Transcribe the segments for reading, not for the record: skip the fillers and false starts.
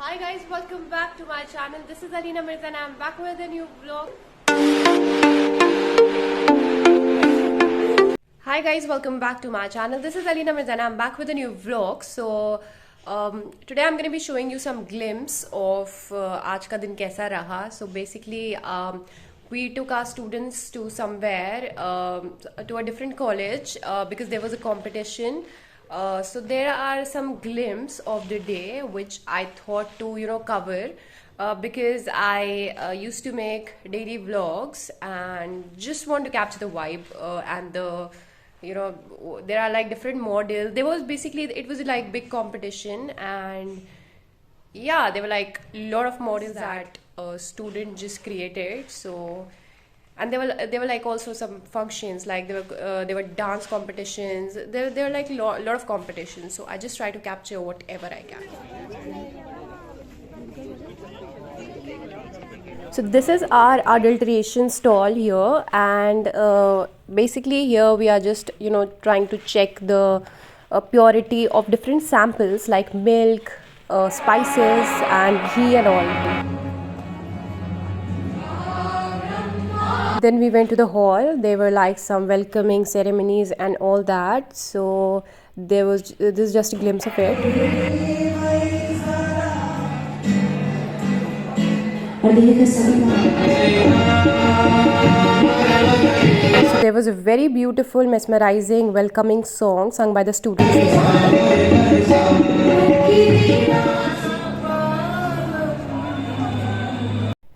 Hi guys, welcome back to my channel. This is Alina Mirza and I'm back with a new vlog. Hi guys, welcome back to my channel. This is Alina Mirza and I'm back with a new vlog. So today I'm going to be showing you some glimpse of आज का दिन कैसा रहा. So basically we took our students to somewhere to a different college because there was a competition. So there are some glimpse of the day which I thought to cover because I used to make daily vlogs and just want to capture the vibe and the there are like different models. There was basically, it was like big competition, and yeah, there were like a lot of models that a student just created. So and there were like also some functions, like there were dance competitions, there were like a lot of competitions. So I just try to capture whatever I can. So this is our adulteration stall here, and basically here we are just trying to check the purity of different samples like milk, spices and ghee and all. Then we went to the hall. There were like some welcoming ceremonies and all that. So this is just a glimpse of it. So there was a very beautiful, mesmerizing, welcoming song sung by the students.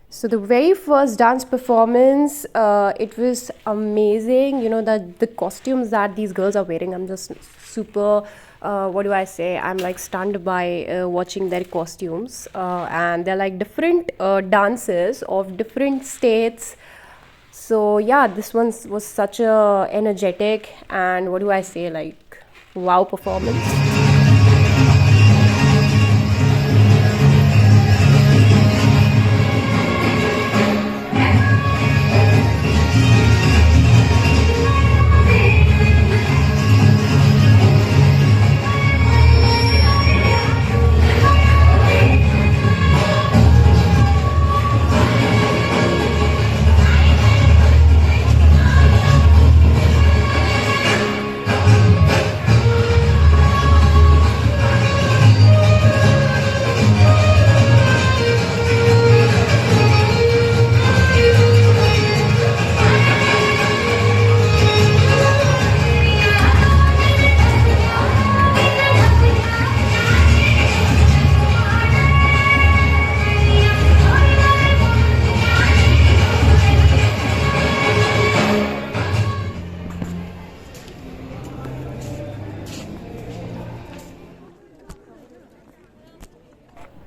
So the very first dance performance, it was amazing. The costumes that these girls are wearing, I'm just super, what do I say? I'm like stunned by watching their costumes. And they're like different dances of different states. So yeah, this one was such a energetic and what do I say, like wow performance.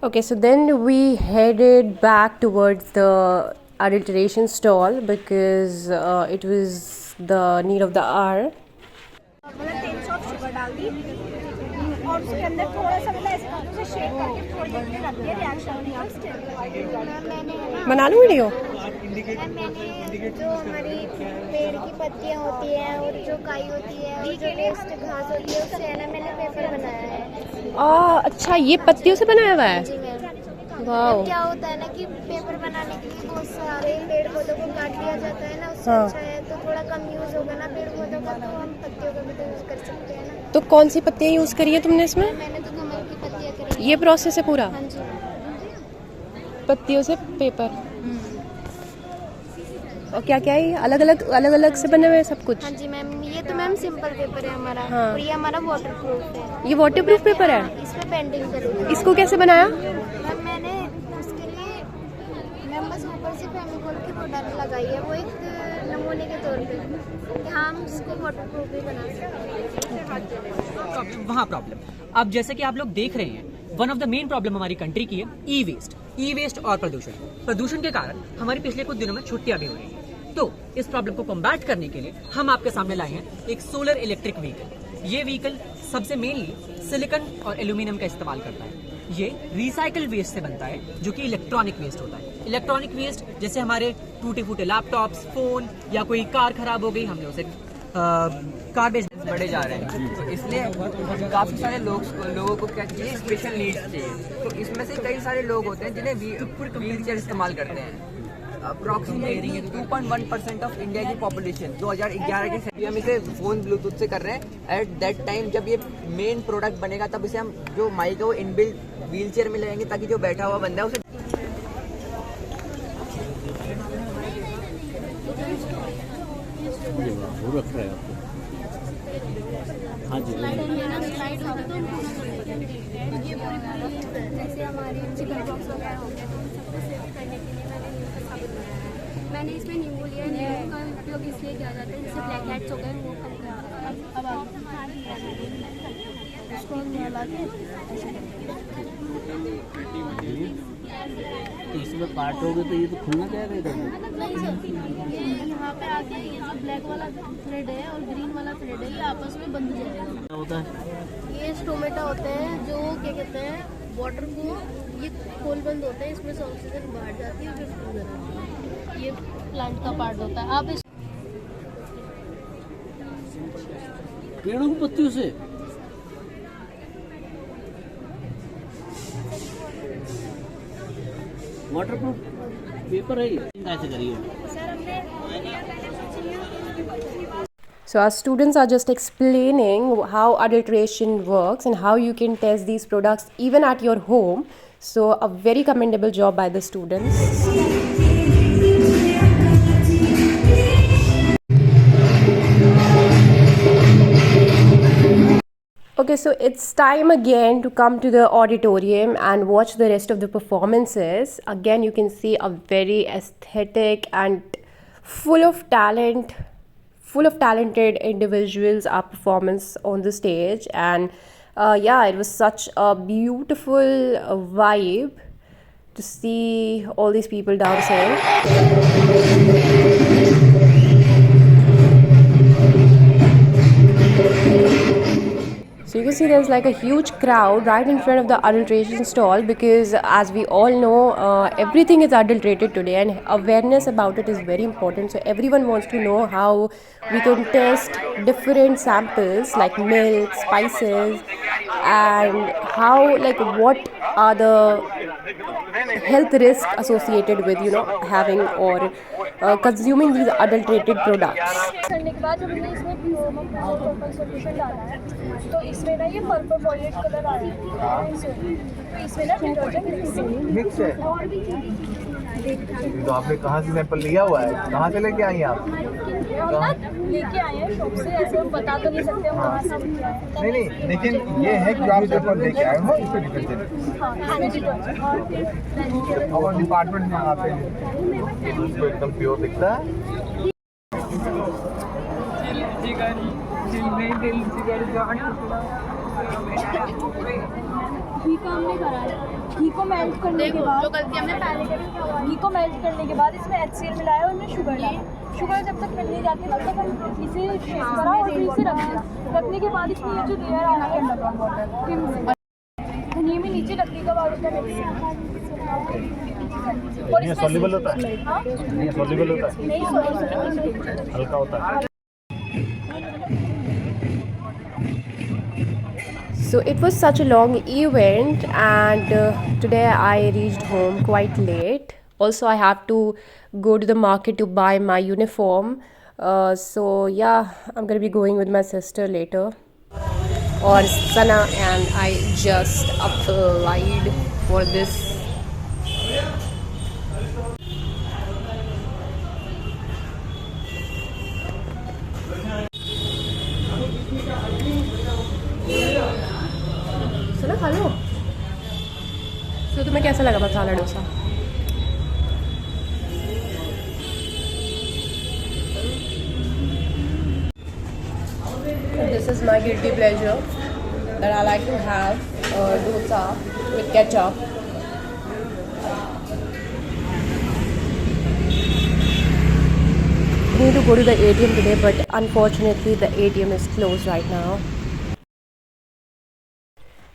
Okay, so then we headed back towards the adulteration stall because it was the need of the hour. और उसके अंदर थोड़ा सा मतलब ऐसे हाथों से shake करके थोड़ी देर के लिए रख दिया, रिएक्शन नहीं है स्टिल। बना लूँ वीडियो। मैंने जो हमारी पेड़ की पत्तियाँ होती हैं और जो काई होती है और जो वेस्ट घास होती है उससे है ना मैंने पेपर बनाया है। अच्छा, ये पत्तियों से बनाया हुआ है। जी मैम। वाह। क्या होता है ना कि पेपर बनाने के लिए बहुत सारे पेड़ पौधों को काट लिया जाता है ना, उससे अच्छा है तो थोड़ा कम यूज होगा ना पेड़ पौधों का, तो हम पत्तियों का भी तो यूज कर सकते हैं ना। तो कौन सी पत्तियाँ यूज करी है तुमने इसमें? मैंने तो कमल की पत्तियाँ करी। ये प्रोसेस है पूरा? हाँ जी। पत्तियों से पेपर। और क्या क्या है, अलग अलग से बने हुए हैं सब कुछ? हाँ जी मैम, ये तो मैम सिंपल पेपर है हमारा। हाँ। और ये हमारा वाटर प्रूफ है। ये वाटर प्रूफ पेपर है? इसमें पेंटिंग करूँगी। इसको कैसे बनाया? मैम मैंने उसके लिए मैम बस ऊपर से फेविकोल की पाउडर लगाई है, वो एक नमूने के तौर पे कि हम इसको वाटर प्रूफ भी बना सकते हैं। वहाँ प्रॉब्लम अब जैसे कि आप लोग देख रहे हैं, one of the main problem हमारी कंट्री की है ई वेस्ट और प्रदूषण के कारण हमारी पिछले कुछ दिनों में छुट्टियां भी हो रही हैं। तो इस प्रॉब्लम को कॉम्बैट करने के लिए हम आपके सामने लाए हैं एक सोलर इलेक्ट्रिक व्हीकल। ये व्हीकल सबसे मेनली सिलिकॉन और एल्यूमिनियम का इस्तेमाल करता है। ये रिसाइकल वेस्ट से बनता है जो कि इलेक्ट्रॉनिक वेस्ट होता है। इलेक्ट्रॉनिक वेस्ट जैसे हमारे टूटे फूटे लैपटॉप्स, फोन या कोई कार खराब हो गई, हमने उसे गार्बेज केसेस बढ़े जा रहे हैं, तो इसलिए काफ़ी सारे लोगों को क्या चाहिए, स्पेशल नीड्स चाहिए। तो इसमें से कई सारे लोग होते हैं जिन्हें व्हील चेयर इस्तेमाल करते हैं। अप्रॉक्सीमेटली 2.1% ऑफ इंडिया की पॉपुलेशन 2011 के से हम इसे फ़ोन ब्लूटूथ से कर रहे हैं। एट दैट टाइम जब ये मेन प्रोडक्ट बनेगा तब इसे हम जो माइक है वो इनबिल्ट व्हील चेयर में लगाएंगे, ताकि जो बैठा हुआ बंदा है उसे वो रख रहा है आपको। हाँ जी जैसे हमारी चिकन बॉक्स वगैरह हो गया, तो उन सबको सेव करने के लिए मैंने नींबू का साबुन बनाया। मैंने इसमें नींबू लिया है। नींबू का उपयोग इसलिए किया जाता है जैसे ब्लैक हेड्स हो गए वो कम करता तो इसमें काटोगे तो ये तो खुलना जाएगा इधर। ये यहाँ पे आके ये जो ब्लैक वाला थ्रेड है और ग्रीन वाला थ्रेड है ये आपस में बंध जाएगा। क्या होता है? ये स्टोमेटा होते हैं जो क्या कहते हैं, वाटर को ये खोल बंद होते हैं, इसमें से ऑक्सीजन बाहर जाती है और फिर फूल जाती है। ये प्लांट का पार्ट होता है। आप इस पेड़ों की पत्तियों से वाटरप्रूफ पेपर है ये, कैसे करिए? So our students are just explaining how adulteration works and how you can test these products even at your home. So a very commendable job by the students. Okay, so it's time again to come to the auditorium and watch the rest of the performances. Again, you can see a very aesthetic and full of talented individuals are performance on the stage, and yeah, it was such a beautiful vibe to see all these people dancing. So you can see there's like a huge crowd right in front of the adulteration stall, because as we all know, everything is adulterated today and awareness about it is very important. So everyone wants to know how we can test different samples like milk, spices, and how, like, what are the health risks associated with having or consuming these adulterated products. करने के बाद जब हमने इसमें purple solution डाला है तो इसमें ना ये पर्पल वॉयलेट कलर आ रहा है, तो इसमें ना डिटर्जेंट मिक्स है। तो आपने कहाँ से सैंपल लिया हुआ है, कहाँ से लेके आई आप? हम ना लेके आए हैं शॉप से, ऐसे हम बता तो नहीं सकते हम कहाँ से लेके आए हैं। नहीं, लेकिन ये है कि आप सैंपल लेके आए हो इसमें डिटर्जेंट। हाँ, इसमें डिटर्जेंट और डिपार्टमेंट में आते हैं तो एकदम प्योर दिखता है। घी का हमने करा है। घी को मेल्ट करने के बाद घी को मेल्ट करने के बाद इसमें HCl मिलाया और इसमें शुगर डाला। शुगर जब तक मिल नहीं जाती तब तक हम इसे शेक करा और इसे रख दिया। रखने के बाद इसमें ये जो लेयर आ रहा है धनिया में नीचे लकड़ी का बारूद का मिक्स और ये सॉल्युबल होता है? हाँ? ये सॉल्युबल होता है? नहीं सॉल्युबल हल्का होता है। So it was such a long event, and today I reached home quite late. Also, I have to go to the market to buy my uniform. So yeah, I'm gonna be going with my sister later. Or Sana and I just applied for this. सुना खा लो। तो तुम्हें कैसा लगा masala dosa? This is my guilty pleasure that I like to have dosa with ketchup. I need to go to the ATM today, but unfortunately the ATM is closed right now.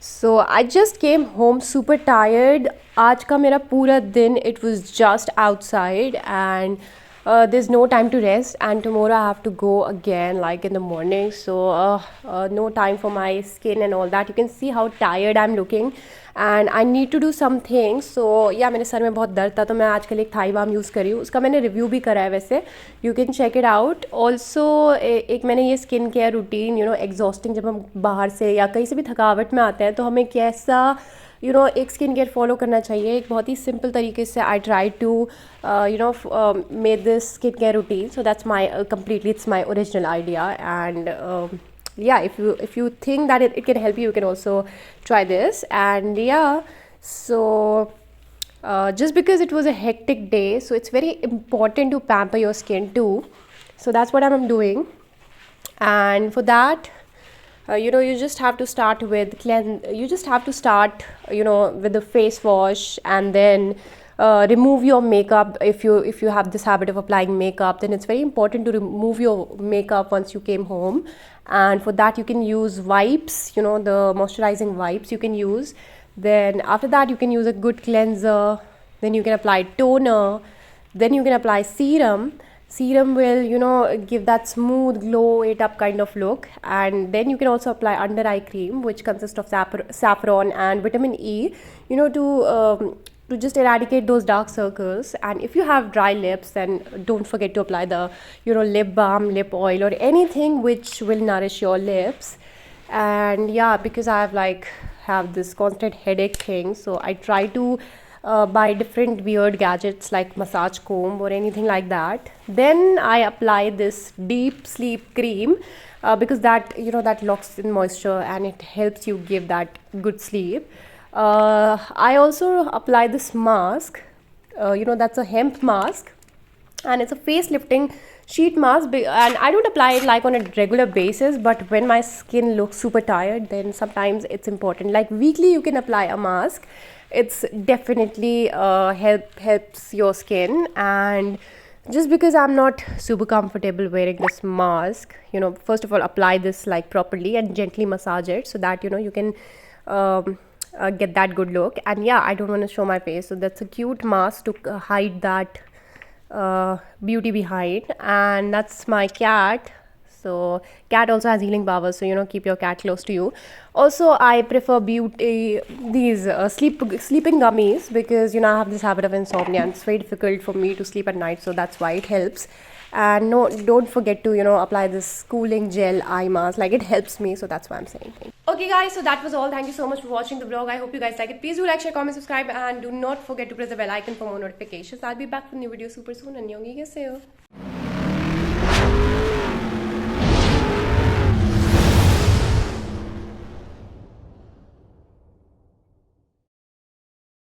So I just came home super tired. आज का मेरा पूरा दिन it was just outside, and there's no time to rest, and tomorrow I have to go again like in the morning, so no time for my skin and all that. You can see how tired I'm looking and I need to do something. So yeah, मेरे sir में बहुत दर्द था तो मैं आजकल एक Thai balm use कर रही हूँ. उसका मैंने रिव्यू भी करा है वैसे, you can check it out. Also एक मैंने ये skin care routine, you know, exhausting, जब हम बाहर से या कहीं से भी थकावट में आते हैं तो हमें कैसा एक स्किन केयर फॉलो करना चाहिए. एक बहुत ही सिंपल तरीके से I try to make this skin care routine. So that's my completely, it's my original idea, and yeah, if you think that it can help you, you can also try this. And yeah, so just because it was a hectic day, so it's very important to pamper your skin too. So that's what I'm doing. And for that, you just have to start with with the face wash, and then remove your makeup. If you have this habit of applying makeup, then it's very important to remove your makeup once you came home. And for that you can use wipes, the moisturizing wipes you can use. Then after that you can use a good cleanser, then you can apply toner, then you can apply serum. Serum will give that smooth glow it up kind of look. And then you can also apply under eye cream, which consists of saffron and vitamin E, to just eradicate those dark circles. And if you have dry lips, then don't forget to apply the lip balm, lip oil, or anything which will nourish your lips. And yeah, because I have this constant headache thing, so I try to buy different weird gadgets like massage comb or anything like that. Then I apply this deep sleep cream because that that locks in moisture and it helps you give that good sleep. I also apply this mask, that's a hemp mask, and it's a face lifting sheet mask, and I don't apply it on a regular basis, but when my skin looks super tired, then sometimes it's important. Like weekly you can apply a mask. It's definitely helps your skin. And just because I'm not super comfortable wearing this mask, first of all, apply this properly and gently massage it so that you can get that good look. And yeah, I don't want to show my face, so that's a cute mask to hide that beauty behind. And that's my cat. So cat also has healing powers, so keep your cat close to you. Also, I prefer these sleeping gummies because I have this habit of insomnia and it's very difficult for me to sleep at night, so that's why it helps. And no, don't forget to apply this cooling gel eye mask. It helps me, so that's why I'm saying. Okay guys, so that was all. Thank you so much for watching the vlog. I hope you guys like it. Please do like, share, comment, subscribe, and do not forget to press the bell icon for more notifications. I'll be back with new videos super soon. Annyeonghaseyo.